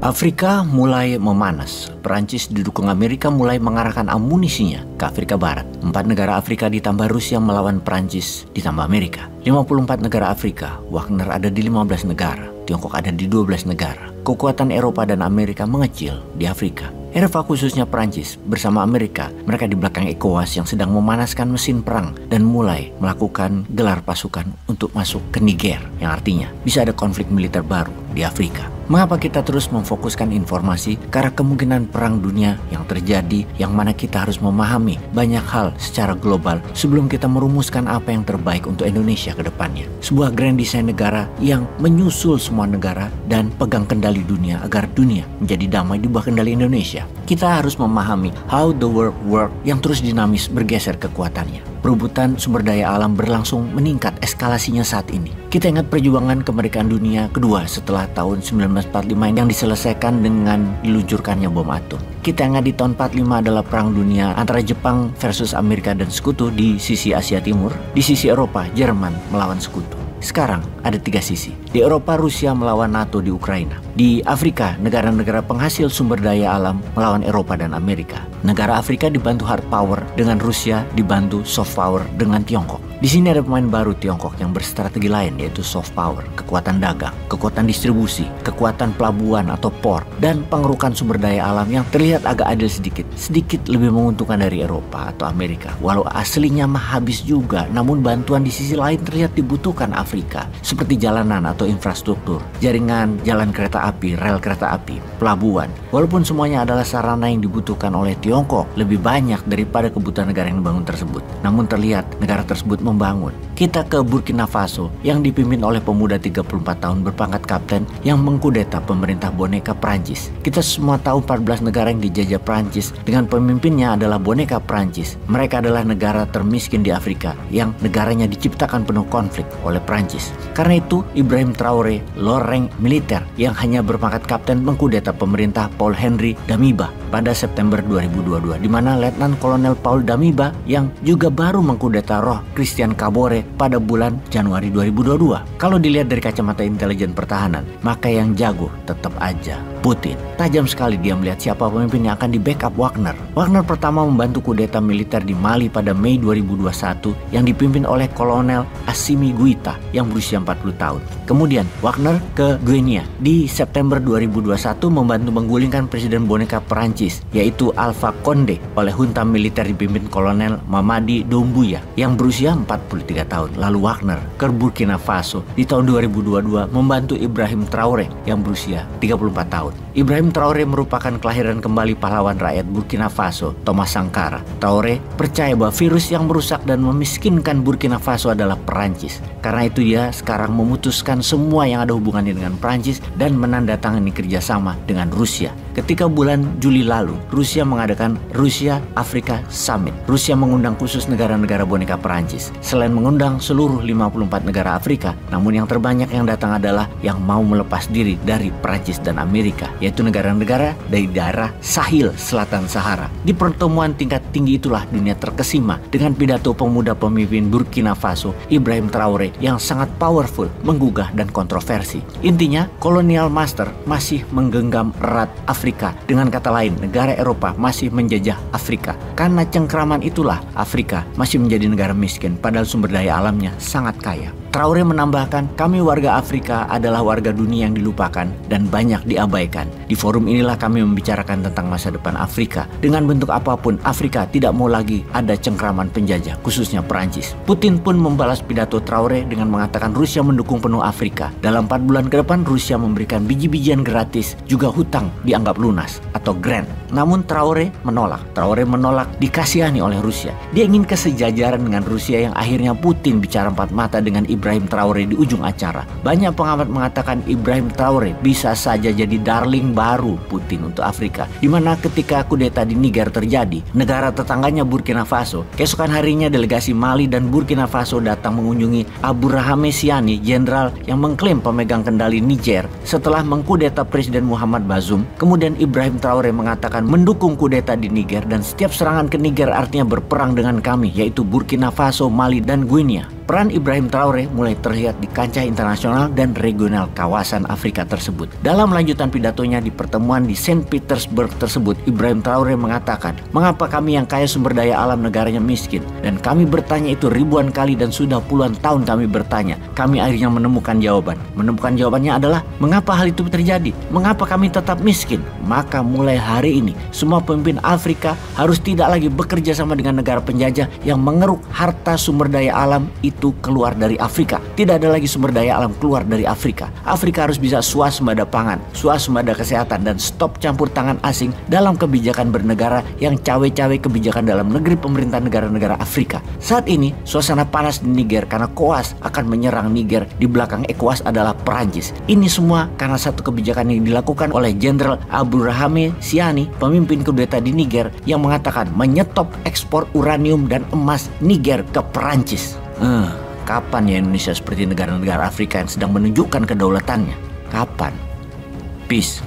Afrika mulai memanas. Perancis didukung Amerika mulai mengarahkan amunisinya ke Afrika Barat. 4 negara Afrika ditambah Rusia melawan Perancis ditambah Amerika. 54 negara Afrika, Wagner ada di 15 negara, Tiongkok ada di 12 negara. Kekuatan Eropa dan Amerika mengecil di Afrika. Eropa khususnya Perancis bersama Amerika, mereka di belakang ECOWAS yang sedang memanaskan mesin perang dan mulai melakukan gelar pasukan untuk masuk ke Niger, yang artinya bisa ada konflik militer baru di Afrika. Mengapa kita terus memfokuskan informasi ke arah kemungkinan perang dunia yang terjadi, yang mana kita harus memahami banyak hal secara global sebelum kita merumuskan apa yang terbaik untuk Indonesia ke depannya. Sebuah grand design negara yang menyusul semua negara dan pegang kendali dunia agar dunia menjadi damai di bawah kendali Indonesia. Kita harus memahami how the world work yang terus dinamis bergeser kekuatannya. Perebutan sumber daya alam berlangsung meningkat eskalasinya saat ini. Kita ingat perjuangan kemerdekaan dunia kedua setelah tahun 1945 yang diselesaikan dengan diluncurkannya bom atom. Kita ingat di tahun 45 adalah perang dunia antara Jepang versus Amerika dan sekutu di sisi Asia Timur. Di sisi Eropa, Jerman melawan sekutu. Sekarang ada 3 sisi. Di Eropa, Rusia melawan NATO di Ukraina. Di Afrika, negara-negara penghasil sumber daya alam melawan Eropa dan Amerika. Negara Afrika dibantu hard power dengan Rusia, dibantu soft power dengan Tiongkok. Di sini ada pemain baru Tiongkok yang berstrategi lain, yaitu soft power, kekuatan dagang, kekuatan distribusi, kekuatan pelabuhan atau port, dan pengerukan sumber daya alam yang terlihat agak adil sedikit lebih menguntungkan dari Eropa atau Amerika. Walau aslinya mah habis juga, namun bantuan di sisi lain terlihat dibutuhkan Afrika, seperti jalanan atau infrastruktur, jaringan jalan kereta api, rel kereta api, pelabuhan. Walaupun semuanya adalah sarana yang dibutuhkan oleh Tiongkok lebih banyak daripada kebutuhan negara yang dibangun tersebut, namun terlihat negara tersebut membangun. Kita ke Burkina Faso yang dipimpin oleh pemuda 34 tahun berpangkat kapten yang mengkudeta pemerintah boneka Prancis. Kita semua tahu 14 negara yang dijajah Prancis dengan pemimpinnya adalah boneka Prancis. Mereka adalah negara termiskin di Afrika yang negaranya diciptakan penuh konflik oleh Prancis. Karena itu Ibrahim Traoré, low rank militer yang hanya berpangkat kapten mengkudeta pemerintah Paul Henri Damiba pada September 2022, di mana Letnan Kolonel Paul Damiba yang juga baru mengkudeta Roh Christian Kabore pada bulan Januari 2022. Kalau dilihat dari kacamata intelijen pertahanan, maka yang jago tetap aja Putin. Tajam sekali dia melihat siapa pemimpin yang akan di-backup Wagner. Wagner pertama membantu kudeta militer di Mali pada Mei 2021 yang dipimpin oleh Kolonel Assimi Goïta yang berusia 40 tahun. Kemudian Wagner ke Guinea di September 2021 membantu menggulingkan Presiden boneka Perancis yaitu Alpha Condé oleh junta militer dipimpin Kolonel Mamadi Doumbouya yang berusia 43 tahun. Lalu Wagner ke Burkina Faso di tahun 2022 membantu Ibrahim Traoré yang berusia 34 tahun. Ibrahim Traoré merupakan kelahiran kembali pahlawan rakyat Burkina Faso, Thomas Sankara. Traoré percaya bahwa virus yang merusak dan memiskinkan Burkina Faso adalah Perancis. Karena itu dia sekarang memutuskan semua yang ada hubungannya dengan Perancis dan menandatangani kerjasama dengan Rusia. Ketika bulan Juli lalu, Rusia mengadakan Rusia Afrika Summit. Rusia mengundang khusus negara-negara boneka Perancis. Selain mengundang seluruh 54 negara Afrika, namun yang terbanyak yang datang adalah yang mau melepas diri dari Perancis dan Amerika, yaitu negara-negara dari daerah Sahil Selatan Sahara. Di pertemuan tingkat tinggi itulah dunia terkesima dengan pidato pemuda pemimpin Burkina Faso, Ibrahim Traoré, yang sangat powerful, menggugah dan kontroversi. Intinya, kolonial master masih menggenggam erat Afrika. Dengan kata lain, negara Eropa masih menjajah Afrika. Karena cengkraman itulah Afrika masih menjadi negara miskin, padahal sumber daya alamnya sangat kaya. Traoré menambahkan, kami warga Afrika adalah warga dunia yang dilupakan dan banyak diabaikan. Di forum inilah kami membicarakan tentang masa depan Afrika. Dengan bentuk apapun, Afrika tidak mau lagi ada cengkraman penjajah, khususnya Perancis. Putin pun membalas pidato Traoré dengan mengatakan Rusia mendukung penuh Afrika. Dalam 4 bulan ke depan, Rusia memberikan biji-bijian gratis, juga hutang dianggap lunas atau grant. Namun Traoré menolak. Traoré menolak dikasihani oleh Rusia. Dia ingin kesejajaran dengan Rusia yang akhirnya Putin bicara 4 mata dengan Ibrahim Traoré di ujung acara. Banyak pengamat mengatakan Ibrahim Traoré bisa saja jadi darling baru Putin untuk Afrika. Dimana ketika kudeta di Niger terjadi, negara tetangganya Burkina Faso, keesokan harinya delegasi Mali dan Burkina Faso datang mengunjungi Abdourahmane Tiani, jenderal yang mengklaim pemegang kendali Niger setelah mengkudeta Presiden Muhammad Bazoum. Kemudian Ibrahim Traoré mengatakan mendukung kudeta di Niger dan setiap serangan ke Niger artinya berperang dengan kami, yaitu Burkina Faso, Mali, dan Guinea. peran Ibrahim Traore mulai terlihat di kancah internasional dan regional kawasan Afrika tersebut. Dalam lanjutan pidatonya di pertemuan di Saint Petersburg tersebut, Ibrahim Traore mengatakan, "Mengapa kami yang kaya sumber daya alam negaranya miskin? Dan kami bertanya itu ribuan kali dan sudah puluhan tahun kami bertanya. Kami akhirnya menemukan jawaban. Menemukan jawabannya adalah, mengapa hal itu terjadi? Mengapa kami tetap miskin? Maka mulai hari ini, semua pemimpin Afrika harus tidak lagi bekerja sama dengan negara penjajah yang mengeruk harta sumber daya alam itu keluar dari Afrika. Tidak ada lagi sumber daya alam keluar dari Afrika. Afrika harus bisa swasembada pangan, swasembada kesehatan, dan stop campur tangan asing dalam kebijakan bernegara yang cawe-cawe kebijakan dalam negeri pemerintah negara-negara Afrika." Saat ini, suasana panas di Niger karena ECOWAS akan menyerang Niger. Di belakang ECOWAS adalah Perancis. Ini semua karena satu kebijakan yang dilakukan oleh Jenderal Abdourahmane Tiani, pemimpin kudeta di Niger, yang mengatakan menyetop ekspor uranium dan emas Niger ke Perancis. Kapan ya Indonesia seperti negara-negara Afrika yang sedang menunjukkan kedaulatannya? Kapan? Peace.